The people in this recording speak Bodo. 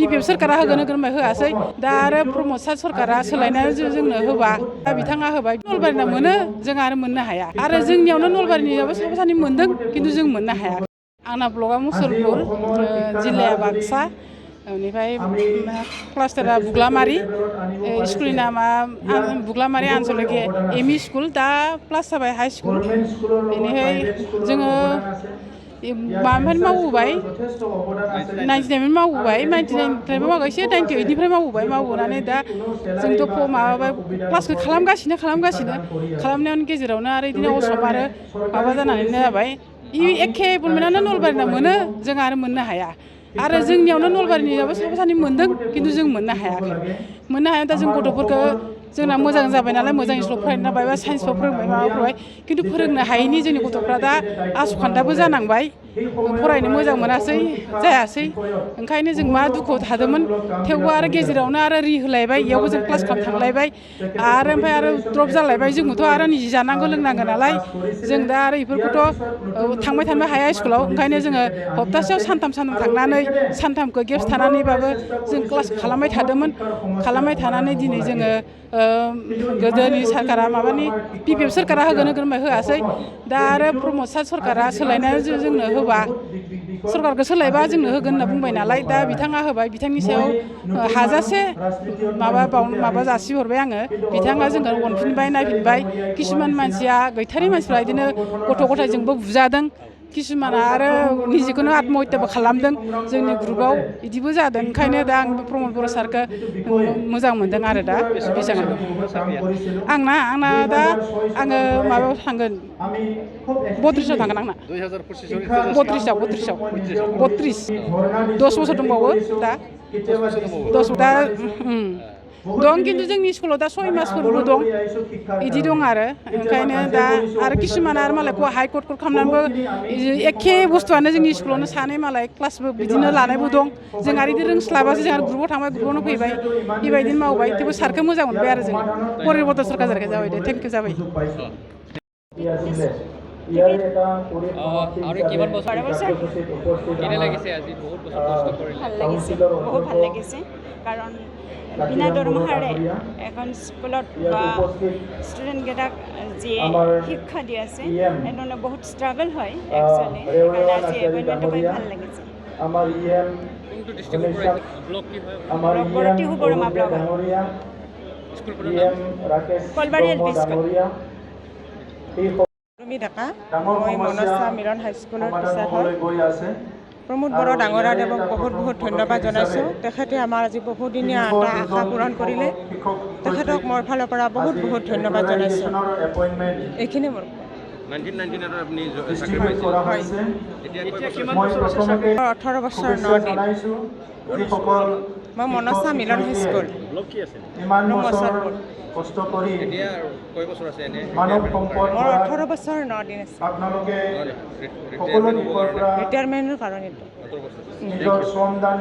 पिपिएफ सरकारा होगोन होगोन होआसै दा आरो प्रमद सरकारा सोलायनानै जोंनो होबा दा बिथाङा होबाय नलबारिना मोनो जों आरो मोननो हाया आरो जोंनियावनो नलबारिनियावबो साफा सानै मोनदों खिन्थु जों मोननो हाया आंना ब्लगा मुसलपुर जिल्लाया बाक्सा बेनिफ्राय क्लास्टारा बुग्लामारि स्कुलनि नामा बुग्लामारि आनसलिक एमइ स्कुल दा प्लास जाबाय हाइ स्कुल बेनिफ्राय जोङो माबानिफ्राय मावबोबाय 99 मावबोबाय 99निफ्राय मावाखै एसे 98निफ्राय मावबोनानै दा जोंथ' माबाबाय क्लासखौ खालामनायनि गेजेरावनो आरो बिदिनो असम आरो माबा जानानै जाबाय एखे गभर्नमेन्टआनो नलबारिना मोनो जों आरो मोननो हाया आरो जोंनियावनो नलबारिनियावबो साफा सानै मोनदों खिन्थु जों मोननो हायाखै दा जों गथ'फोरखौ जोंना मोजां जाबाय नालाय मोजां स्कुलाव फरायनो हाबाय बा साइन्सफ्राव फोरोंबाय माबाफोरबाय खिन्थु फोरोंनो हायैनि जोंनि गथ'फ्रा दा आसखान्दाबो जानांबाय फरायनो मोजां मोनासै जायासै ओंखायनो जों मा दुखुआव थादोंमोन थेवबो आरो गेजेरावनो आरो होलायबाय इयावबो जों क्लास खालामनो थांलायबाय आरो ओमफ्राय आरो द्रप जालायबाय जोंबोथ' आरो निजि जानांगौ लोंनांगौ नालाय जों दा आरो बेफोरखौथ' थांबाय थानो हाया स्कुलाव ओंखायनो जोङो सप्तासेयाव सानथाम थांनानै सानथामखौ गेप्स थानानैबाबो जों क्लास खालामबाय थानानै दिनै जोङो गोदोनि सरकारा माबानि पिपिएफ सरकारा होगोन होआसै दा आरो प्रमद सरकारा सोलायनानै जोंनो होबा सरकारखौ सोलायबा जोंनो होगोन होनना बुंबाय नालाय दा बिथाङा होबाय बिथांनि सायाव हाजासे माबा जासिहरबाय आङो बिथाङा जोंखौ अनफिनबाय नायफिनबाय किसुमान मानसिया गैथारि मानसिफ्रा बिदिनो गथ' गथायजोंबो बुजादों किसुमाना आरो निजेखौनो आत्महत्याबो खालामदों जोंनि ग्रुपआव बिदिबो जादों ओंखायनो दा आं प्रमद बर' सारखौ मोजां मोनदों आरो दा आंना दा आङो माबायाव थांगोन 32आव थांगोन आंना 32 10 बोसोर दंबावो दा 10 दा दं खिन्थु जोंनि स्कुलाव दा 6 मासफोरबो दं बिदि दं आरो ओंखायनो दा आरो किसुमान आरो मालाय हाइकर्ट खालामनानैबो एखे बुस्थुआनो जोंनि स्कुलावनो सानै मालाय क्लासबो बिदिनो लानायबो दं जों आरो बिदि रोंस्लाबासो जों आरो ग्रुपआव थांबाय ग्रुपआवनो फैबाय बेबायदिनो मावबाय थेवबो सारखौ मोजां मोनबाय आरो जों परिबर्तन सरकार जाबाय दे थेंक इउ जाबाय আৰু কিমান বছৰ কেনে লাগিছে আজি বহুত বছৰ কষ্ট কৰিলে বহুত ভাল লাগিছে কাৰণ বিনা দৰমহাৰে এখন স্কুলত বা ষ্টুডেণ্টকেইটাক যিয়ে শিক্ষা দি আছে এনেধৰণে বহুত ষ্ট্ৰাগল হয় একচুৱেলি সেইকাৰণে আজি এপইণ্টমেণ্টটো পাই ভাল লাগিছে কোনটো ডিষ্ট্ৰিক্টৰ পৰা ব্লক কি হয় ৰগৰতি সুবৰমা ব্লক স্কুলখনৰ নাম কলবাৰী এল পি স্কুল ডেকা মই মনসা মিলন হাইস্কুলৰ টিচাৰ হয় প্ৰমোদ বড়ো ডাঙৰীয়াদেৱক বহুত ধন্যবাদ জনাইছোঁ তেখেতে আমাৰ আজি বহুদিনীয়া এটা আশা পূৰণ কৰিলে তেখেতক মোৰ ফালৰ পৰা বহুত ধন্যবাদ জনাইছোঁ এইখিনি মোৰ 1999 আপুনি চাকৰি পাইছে এতিয়া কিমান বছৰ আছে 18 বছৰ 9 দিন মই মনসা মিলন হাইস্কুল ব্লক কি আছে কষ্ট কৰি এতিয়া কয় বছৰ আছে এনে মানৱ সম্পদ মোৰ 18 বছৰ 9 দিন আছে আপোনালোকে সকলো দিশৰ পৰা ৰিটায়াৰমেণ্টৰ কাৰণে 18 বছৰ নিজৰ শ্ৰমদান